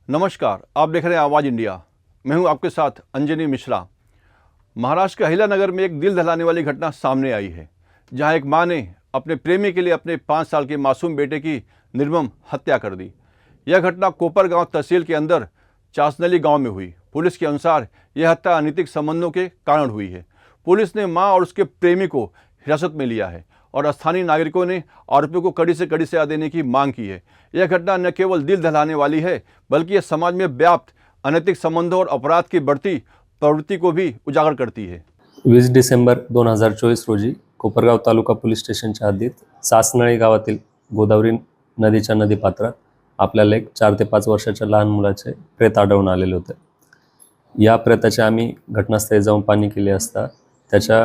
नमस्कार, आप देख रहे हैं आवाज़ इंडिया। मैं हूं आपके साथ अंजनी मिश्रा। महाराष्ट्र के अहिल्यानगर में एक दिल दहलाने वाली घटना सामने आई है, जहां एक मां ने अपने प्रेमी के लिए अपने 5 साल के मासूम बेटे की निर्मम हत्या कर दी। यह घटना कोपरगांव तहसील के अंदर चासनली गांव में हुई। पुलिस के अनुसार यह हत्या अनैतिक संबंधों के कारण हुई है। पुलिस ने मां और उसके प्रेमी को हिरासत में लिया है और स्थानीय नागरिकों ने आरोपियों को कड़ी से कड़ी सजा देने की मांग की है। यह घटना न केवल दिल दहलाने वाली है, बल्कि यह समाज में व्याप्त अनैतिक संबंधों और अपराध की बढ़ती प्रवृत्ति को भी उजागर करती है। 20 डिसेंबर 2024 रोजी कोपरगाव तालुका पोलीस स्टेशनच्या हद्दीत सासनळी गावातील गोदावरी नदीच्या नदीपात्रात आपल्याला एक 4 ते 5 वर्षाच्या लहान मुलाचे प्रेत आढळून आलेले होते। या प्रेताचे आम्ही घटनास्थळी जाऊन पाहणी केली असता त्याच्या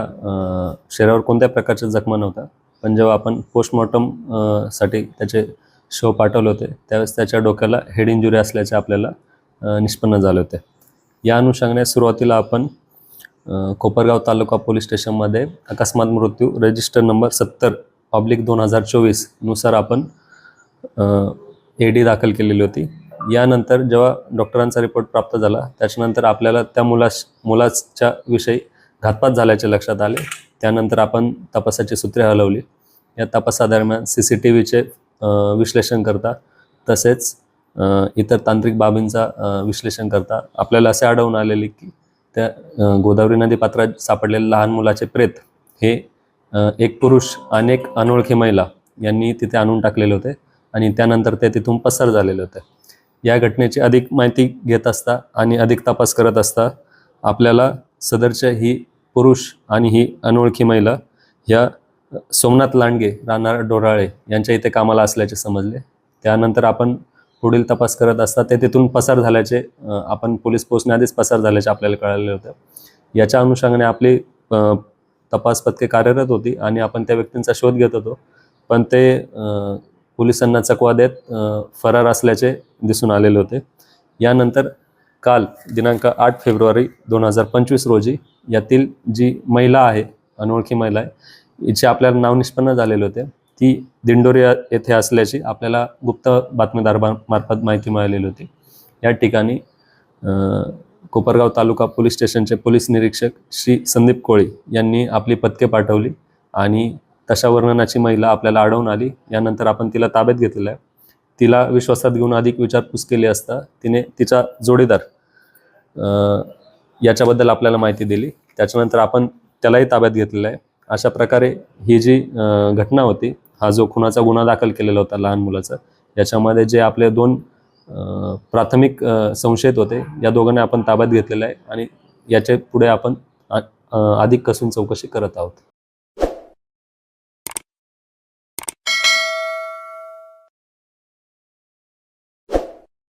शरीरावर कोणत्या प्रकारच्या जखमा नव्हत्या, पण जेव्हा आपण पोस्टमॉर्टम साठी त्याचे शव पाठवले होते त्यावेळेस त्याच्या डोक्याला हेड इंजुरी असल्याचे आपल्याला निष्पन्न झाले होते। या अनुषंगाने सुरुवातीला आपण कोपरगाव तालुका पोलीस स्टेशनमध्ये अकस्मात मृत्यू रजिस्टर नंबर 70/2024 नुसार आपण एडी दाखल केलेली होती। यानंतर जेव्हा डॉक्टरांचा रिपोर्ट प्राप्त झाला त्याच्यानंतर आपल्याला त्या मुलाच्या विषयी घातपात झाल्याचे लक्षात आले। त्यानंतर आपण तपासाची सूत्रे हलवली। या तपासादरम्यान सीसीटीव्हीचे विश्लेषण करता तसेच इतर तांत्रिक बाबींचा विश्लेषण करता आपल्याला असे आढळून आलेले की त्या गोदावरी नदी पात्रात सापडलेले लहान मुलाचे प्रेत हे एक पुरुष आणि एक अनोळखी महिला यांनी तिथे आणून टाकलेले होते आणि त्यानंतर ते तिथून पसार झालेले होते। या घटनेची अधिक माहिती घेत असता आणि अधिक तपास करत असता आपल्याला सदरच्या ही पुरुष आणि ही अनोळखी महिला या सोमनाथ लांडगे राहणार डोराळे यांच्या इथे कामाला असल्याचे समजले। त्यानंतर आपण पुढील तपास करत असता ते तिथून पसार झाल्याचे आपण पोलीस पोहोचण्याआधीच पसार झाल्याचे आपल्याला कळाले होते। याच्या अनुषंगाने आपली तपास पथके कार्यरत होती आणि आपण त्या व्यक्तींचा शोध घेत होतो, पण ते पोलिसांना चकवा देत फरार असल्याचे दिसून आलेले होते। यानंतर काल दिनांक 8 फेब्रुवारी 2025 रोजी यातील जी महिला आहे, अनोळखी महिला आहे, हिचे आपल्याला नाव निष्पन्न झालेले होते। ती दिंडोरी येथे असल्याची आपल्याला गुप्त बातमीदारामार्फत माहिती मिळालेली होती। या ठिकाणी कोपरगाव तालुका पोलीस स्टेशनचे पोलीस निरीक्षक श्री संदीप कोळी यांनी आपली पथके पाठवली आणि तशा वर्णनाची महिला आपल्याला आढळून आली। यानंतर आपण तिला ताब्यात घेतलेलं आहे। तिला विश्वासात घेऊन अधिक विचारपूस केली असता तिने तिचा जोडीदार याच्याबद्दल आपल्याला माहिती दिली। त्याच्यानंतर आपण त्यालाही ताब्यात घेतलेलं आहे। अशा प्रकारे ही जी घटना होती, हा जो खुनाचा गुन्हा दाखल केलेला होता लहान मुलाचा, याच्यामध्ये जे आपले 2 प्राथमिक संशयित होते या दोघांना आपण ताब्यात घेतलेलं आहे आणि याचे पुढे आपण अधिक कसून चौकशी करत आहोत।